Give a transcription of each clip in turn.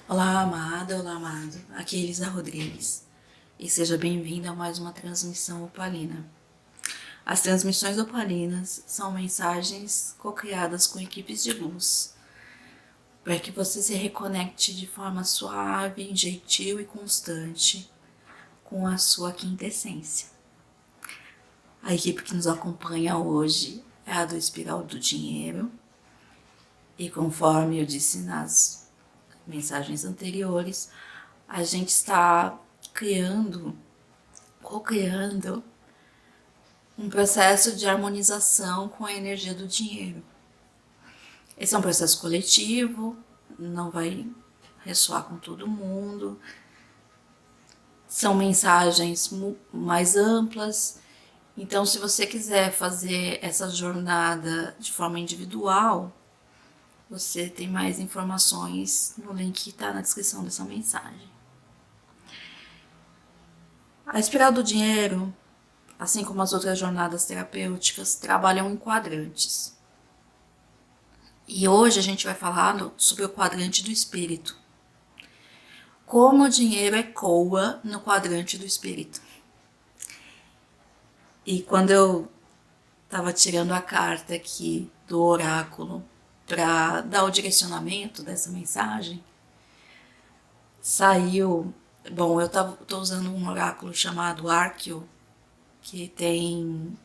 Olá, amada, olá, amado. Aqui é Elisa Rodrigues e seja bem-vindo a mais uma transmissão opalina. As transmissões opalinas são mensagens co-criadas com equipes de luz para que você se reconecte de forma suave, gentil e constante com a sua quinta essência. A equipe que nos acompanha hoje é a do Espiral do Dinheiro e, conforme eu disse nas mensagens anteriores, a gente está co-criando um processo de harmonização com a energia do dinheiro. Esse é um processo coletivo, não vai ressoar com todo mundo. São mensagens mais amplas. Então, se você quiser fazer essa jornada de forma individual, você tem mais informações no link que está na descrição dessa mensagem. A espiral do dinheiro, assim como as outras jornadas terapêuticas, trabalham em quadrantes. E hoje a gente vai falar sobre o quadrante do espírito. Como o dinheiro ecoa no quadrante do espírito. E quando eu estava tirando a carta aqui do oráculo para dar o direcionamento dessa mensagem, saiu... Bom, eu estou usando um oráculo chamado Arqueo, que tem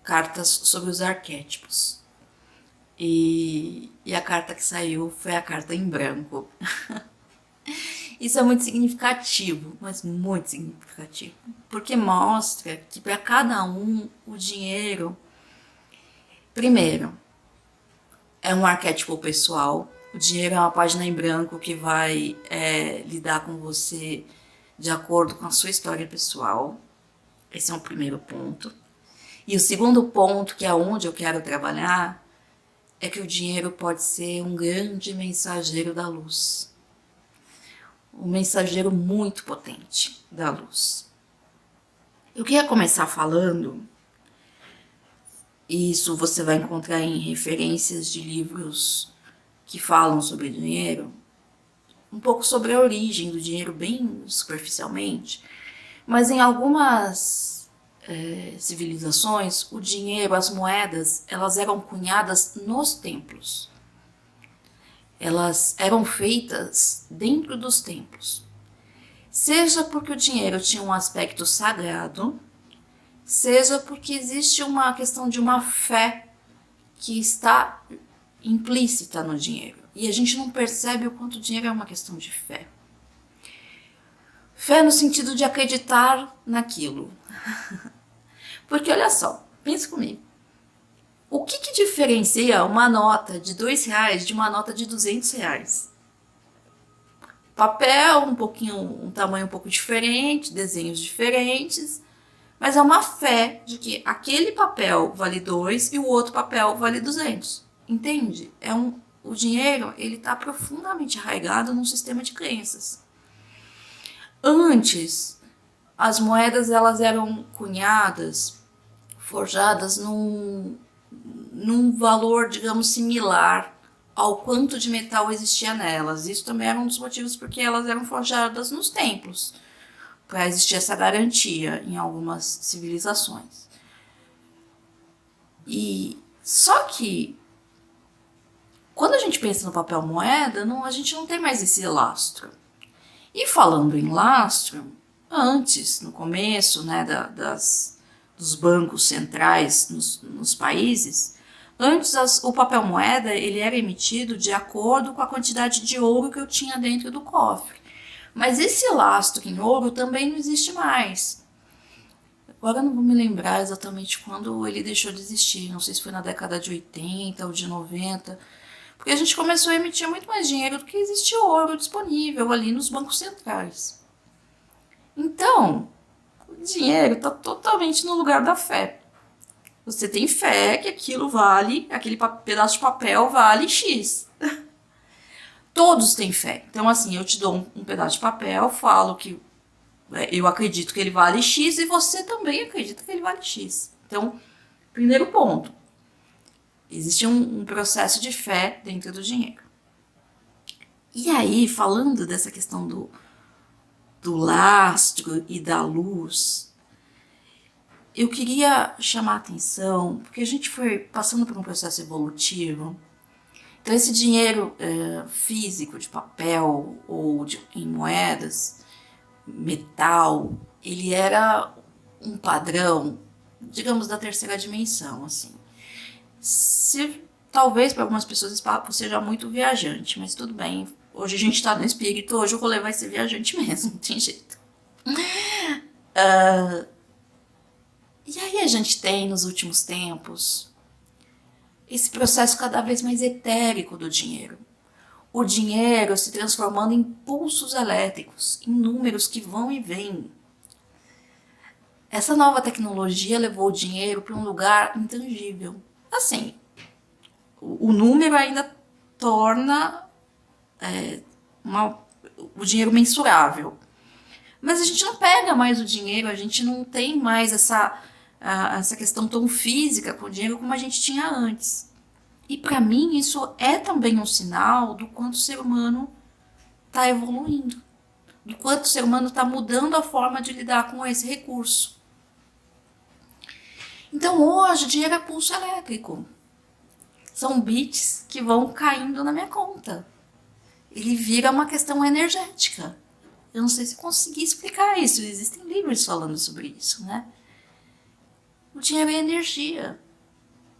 cartas sobre os arquétipos. E a carta que saiu foi a carta em branco. Isso é muito significativo, mas muito significativo, porque mostra que para cada um o dinheiro, primeiro, é um arquétipo pessoal. O dinheiro é uma página em branco que vai lidar com você de acordo com a sua história pessoal. Esse é um primeiro ponto. E o segundo ponto, que é onde eu quero trabalhar, é que o dinheiro pode ser um grande mensageiro da luz. Um mensageiro muito potente da luz. Eu queria começar falando, e isso você vai encontrar em referências de livros que falam sobre dinheiro, um pouco sobre a origem do dinheiro, bem superficialmente, mas em algumas civilizações, o dinheiro, as moedas, elas eram cunhadas nos templos. Elas eram feitas dentro dos templos. Seja porque o dinheiro tinha um aspecto sagrado, seja porque existe uma questão de uma fé que está implícita no dinheiro. E a gente não percebe o quanto o dinheiro é uma questão de fé. Fé no sentido de acreditar naquilo. Porque olha só, pensa comigo. O que diferencia uma nota de R$2 de uma nota de R$200? Papel, um tamanho um pouco diferente, desenhos diferentes, mas é uma fé de que aquele papel vale 2 e o outro papel vale 200. Entende? O dinheiro, ele está profundamente arraigado num sistema de crenças. Antes, as moedas elas eram cunhadas, forjadas num valor, digamos, similar ao quanto de metal existia nelas. Isso também era um dos motivos porque elas eram forjadas nos templos, para existir essa garantia em algumas civilizações. E só que quando a gente pensa no papel moeda, a gente não tem mais esse lastro. E falando em lastro, antes, no começo, né, dos bancos centrais nos países, antes o papel moeda ele era emitido de acordo com a quantidade de ouro que eu tinha dentro do cofre. Mas esse lastro em ouro também não existe mais. Agora eu não vou me lembrar exatamente quando ele deixou de existir. Não sei se foi na década de 80 ou de 90. Porque a gente começou a emitir muito mais dinheiro do que existe ouro disponível ali nos bancos centrais. Então, o dinheiro está totalmente no lugar da fé. Você tem fé que aquilo vale, aquele pedaço de papel vale X. Todos têm fé. Então, assim, eu te dou um pedaço de papel, falo que eu acredito que ele vale X e você também acredita que ele vale X. Então, primeiro ponto. Existe um processo de fé dentro do dinheiro. E aí, falando dessa questão do lastro e da luz, eu queria chamar a atenção, porque a gente foi passando por um processo evolutivo. Então, esse dinheiro físico, de papel ou em moedas, metal, ele era um padrão, digamos, da terceira dimensão, assim. Se talvez para algumas pessoas esse papo seja muito viajante, mas tudo bem. Hoje a gente tá no espírito, hoje o rolê vai ser viajante mesmo, não tem jeito. E aí a gente tem, nos últimos tempos, esse processo cada vez mais etérico do dinheiro. O dinheiro se transformando em pulsos elétricos, em números que vão e vêm. Essa nova tecnologia levou o dinheiro para um lugar intangível. Assim, o número ainda torna o dinheiro mensurável. Mas a gente não pega mais o dinheiro, a gente não tem mais essa questão tão física com o dinheiro como a gente tinha antes. E para mim isso é também um sinal do quanto o ser humano está evoluindo, do quanto o ser humano está mudando a forma de lidar com esse recurso. Então hoje o dinheiro é pulso elétrico. São bits que vão caindo na minha conta. Ele vira uma questão energética. Eu não sei se consegui explicar isso. Existem livros falando sobre isso, né? O dinheiro é energia.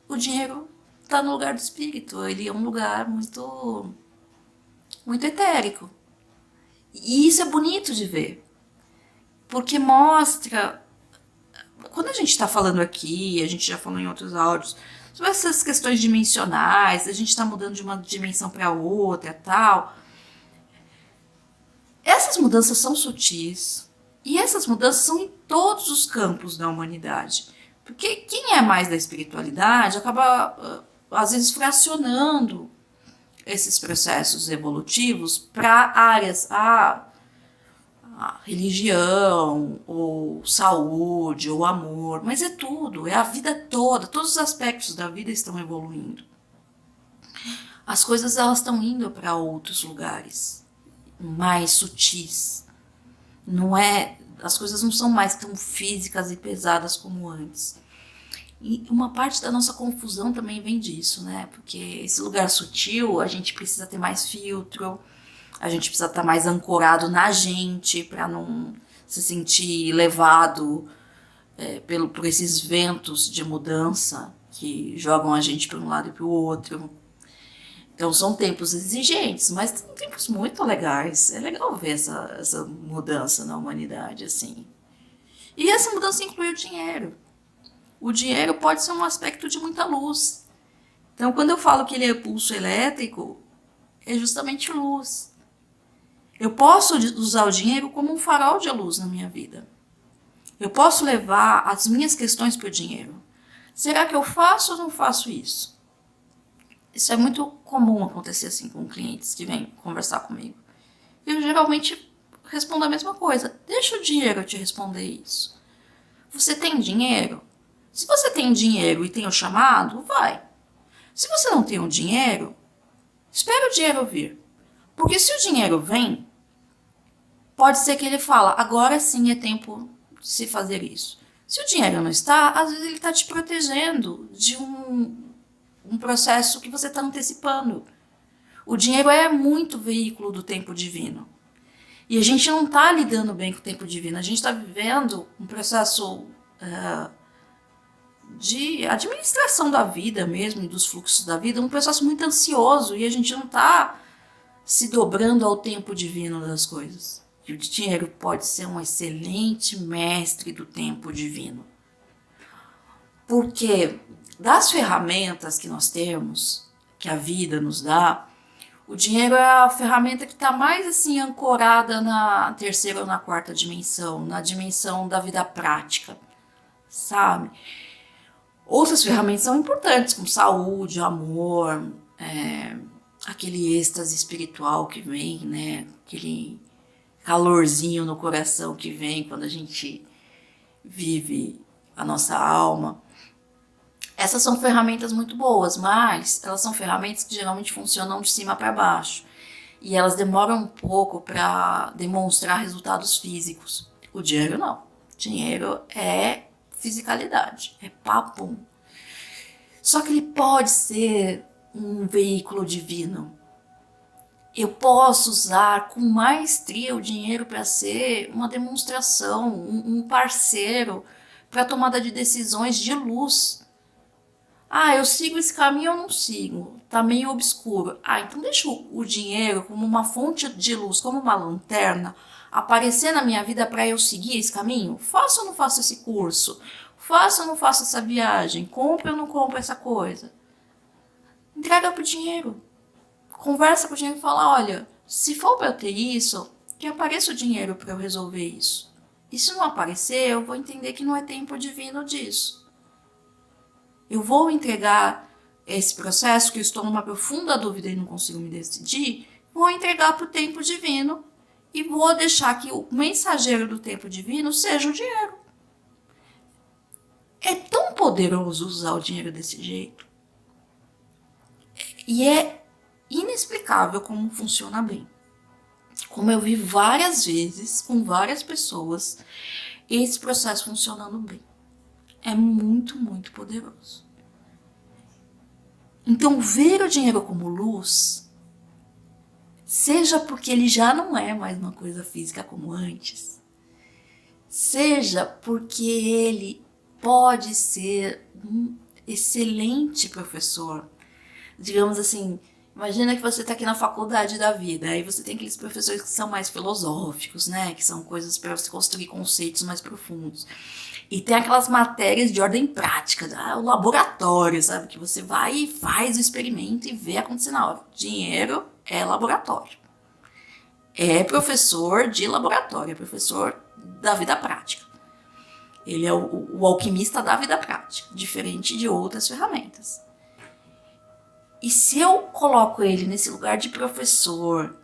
O dinheiro está no lugar do espírito. Ele é um lugar muito, muito etérico. E isso é bonito de ver. Porque mostra... Quando a gente está falando aqui, a gente já falou em outros áudios, sobre essas questões dimensionais, a gente está mudando de uma dimensão para outra e tal. Essas mudanças são sutis e essas mudanças são em todos os campos da humanidade. Porque quem é mais da espiritualidade acaba, às vezes, fracionando esses processos evolutivos para áreas, a religião, ou saúde, ou amor, mas é tudo, é a vida toda, todos os aspectos da vida estão evoluindo. As coisas elas estão indo para outros lugares mais sutis. Não é, as coisas não são mais tão físicas e pesadas como antes. E uma parte da nossa confusão também vem disso, né? Porque esse lugar sutil, a gente precisa ter mais filtro, a gente precisa estar mais ancorado na gente para não se sentir levado por esses ventos de mudança que jogam a gente para um lado e para o outro. Então são tempos exigentes, mas são tempos muito legais. É legal ver essa mudança na humanidade, assim. E essa mudança inclui o dinheiro. O dinheiro pode ser um aspecto de muita luz. Então quando eu falo que ele é pulso elétrico, é justamente luz. Eu posso usar o dinheiro como um farol de luz na minha vida. Eu posso levar as minhas questões para o dinheiro. Será que eu faço ou não faço isso? Isso é muito comum acontecer assim com clientes que vêm conversar comigo. Eu geralmente respondo a mesma coisa. Deixa o dinheiro te responder isso. Você tem dinheiro? Se você tem dinheiro e tem o chamado, vai. Se você não tem o dinheiro, espera o dinheiro vir. Porque se o dinheiro vem, pode ser que ele fala, agora sim é tempo de se fazer isso. Se o dinheiro não está, às vezes ele está te protegendo de um processo que você está antecipando. O dinheiro é muito veículo do tempo divino. E a gente não está lidando bem com o tempo divino. A gente está vivendo um processo de administração da vida mesmo, dos fluxos da vida, um processo muito ansioso. E a gente não está se dobrando ao tempo divino das coisas. E o dinheiro pode ser um excelente mestre do tempo divino. Porque das ferramentas que nós temos, que a vida nos dá, o dinheiro é a ferramenta que está mais assim ancorada na terceira ou na quarta dimensão, na dimensão da vida prática, sabe? Outras ferramentas são importantes, como saúde, amor, aquele êxtase espiritual que vem, né? Aquele calorzinho no coração que vem quando a gente vive a nossa alma. Essas são ferramentas muito boas, mas elas são ferramentas que geralmente funcionam de cima para baixo. e elas demoram um pouco para demonstrar resultados físicos. O dinheiro não. Dinheiro é fisicalidade, é papum. Só que ele pode ser um veículo divino. Eu posso usar com maestria o dinheiro para ser uma demonstração, um parceiro para tomada de decisões de luz. Ah, eu sigo esse caminho ou não sigo? Tá meio obscuro. Ah, então deixa o dinheiro como uma fonte de luz, como uma lanterna, aparecer na minha vida para eu seguir esse caminho? Faço ou não faço esse curso? Faço ou não faço essa viagem? Compro ou não compro essa coisa? Entrega pro dinheiro. Conversa com o dinheiro e fala, olha, se for para eu ter isso, que apareça o dinheiro para eu resolver isso. E se não aparecer, eu vou entender que não é tempo divino disso. Eu vou entregar esse processo, que eu estou numa profunda dúvida e não consigo me decidir, vou entregar para o tempo divino e vou deixar que o mensageiro do tempo divino seja o dinheiro. É tão poderoso usar o dinheiro desse jeito. E é inexplicável como funciona bem. Como eu vi várias vezes, com várias pessoas, esse processo funcionando bem. É muito, muito poderoso. Então, ver o dinheiro como luz, seja porque ele já não é mais uma coisa física como antes, seja porque ele pode ser um excelente professor. Digamos assim, imagina que você está aqui na faculdade da vida, aí você tem aqueles professores que são mais filosóficos, né? Que são coisas para você construir conceitos mais profundos. E tem aquelas matérias de ordem prática, o laboratório, sabe? Que você vai e faz o experimento e vê acontecer na hora. Dinheiro é laboratório. É professor de laboratório, é professor da vida prática. Ele é o alquimista da vida prática, diferente de outras ferramentas. E se eu coloco ele nesse lugar de professor,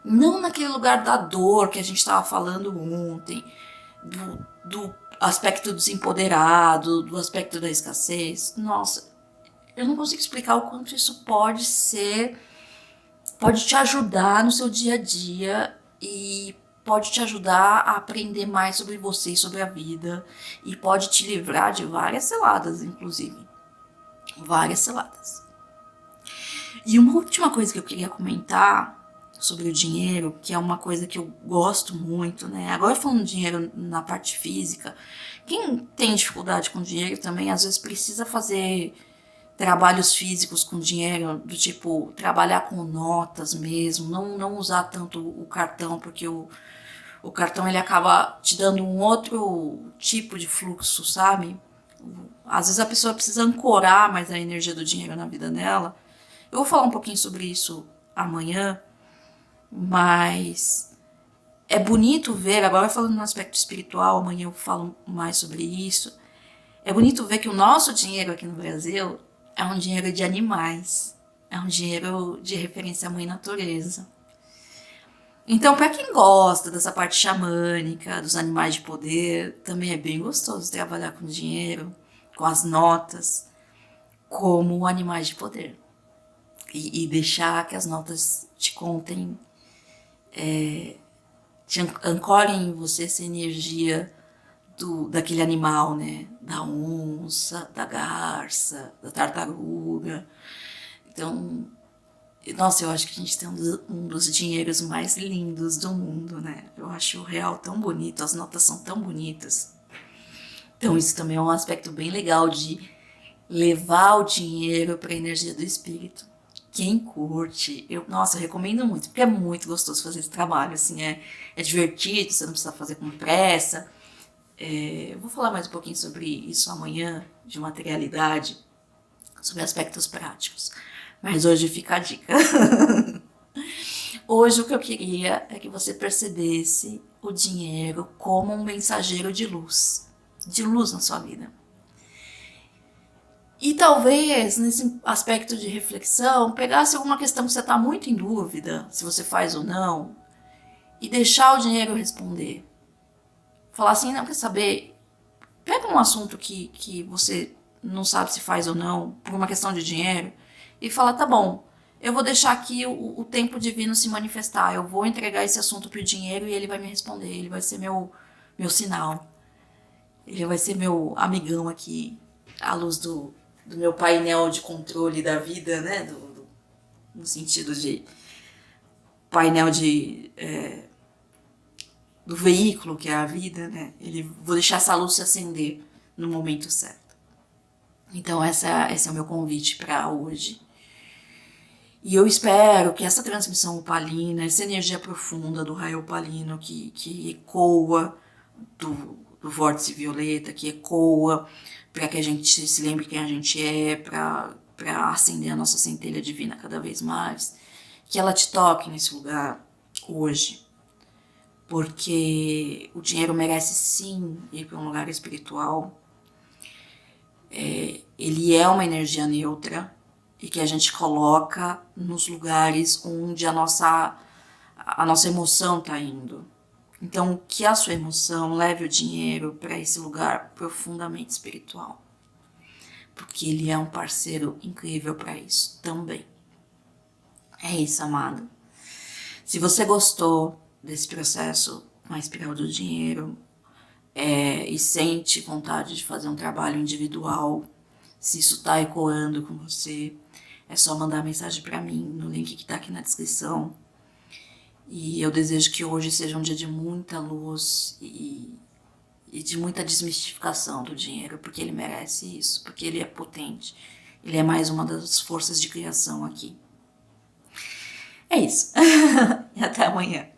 não naquele lugar da dor que a gente estava falando ontem, do aspecto desempoderado, do aspecto da escassez, nossa, eu não consigo explicar o quanto isso pode te ajudar no seu dia a dia e pode te ajudar a aprender mais sobre você e sobre a vida e pode te livrar de várias ciladas, inclusive. Várias ciladas. E uma última coisa que eu queria comentar sobre o dinheiro, que é uma coisa que eu gosto muito, né? Agora falando de dinheiro na parte física, quem tem dificuldade com dinheiro também às vezes precisa fazer trabalhos físicos com dinheiro, do tipo trabalhar com notas mesmo, não usar tanto o cartão, porque o cartão ele acaba te dando um outro tipo de fluxo, sabe? Às vezes a pessoa precisa ancorar mais a energia do dinheiro na vida dela. Eu vou falar um pouquinho sobre isso amanhã, mas é bonito ver, agora falando no aspecto espiritual, amanhã eu falo mais sobre isso. É bonito ver que o nosso dinheiro aqui no Brasil é um dinheiro de animais, é um dinheiro de referência à mãe natureza. Então, para quem gosta dessa parte xamânica, dos animais de poder, também é bem gostoso trabalhar com dinheiro, com as notas, como animais de poder. E deixar que as notas te contem, te ancorem em você essa energia daquele animal, né? Da onça, da garça, da tartaruga. Então, nossa, eu acho que a gente tem um dos dinheiros mais lindos do mundo, né? Eu acho o real tão bonito, as notas são tão bonitas. Então isso também é um aspecto bem legal de levar o dinheiro para a energia do espírito. Quem curte, eu recomendo muito, porque é muito gostoso fazer esse trabalho, assim, é divertido, você não precisa fazer com pressa. Eu vou falar mais um pouquinho sobre isso amanhã, de materialidade, sobre aspectos práticos. Mas hoje fica a dica. Hoje o que eu queria é que você percebesse o dinheiro como um mensageiro de luz na sua vida. E talvez, nesse aspecto de reflexão, pegasse alguma questão que você está muito em dúvida, se você faz ou não, e deixar o dinheiro responder. Falar assim, não, quer saber? Pega um assunto que você não sabe se faz ou não, por uma questão de dinheiro, e fala, tá bom, eu vou deixar aqui o tempo divino se manifestar. Eu vou entregar esse assunto pro dinheiro e ele vai me responder. Ele vai ser meu sinal. Ele vai ser meu amigão aqui, à luz do meu painel de controle da vida, né? No sentido de painel do veículo que é a vida, né? Vou deixar essa luz se acender no momento certo. Então esse é o meu convite para hoje. E eu espero que essa transmissão opalina, essa energia profunda do raio opalino que ecoa do vórtice violeta, que ecoa para que a gente se lembre quem a gente é, para acender a nossa centelha divina cada vez mais, que ela te toque nesse lugar hoje, porque o dinheiro merece sim ir para um lugar espiritual. Ele é uma energia neutra e que a gente coloca nos lugares onde a nossa emoção está indo. Então, que a sua emoção leve o dinheiro para esse lugar profundamente espiritual, porque ele é um parceiro incrível para isso também. É isso, amado. Se você gostou desse processo com a espiral do dinheiro e sente vontade de fazer um trabalho individual, se isso tá ecoando com você, é só mandar mensagem para mim no link que tá aqui na descrição. E eu desejo que hoje seja um dia de muita luz e de muita desmistificação do dinheiro, porque ele merece isso, porque ele é potente. Ele é mais uma das forças de criação aqui. É isso. E até amanhã.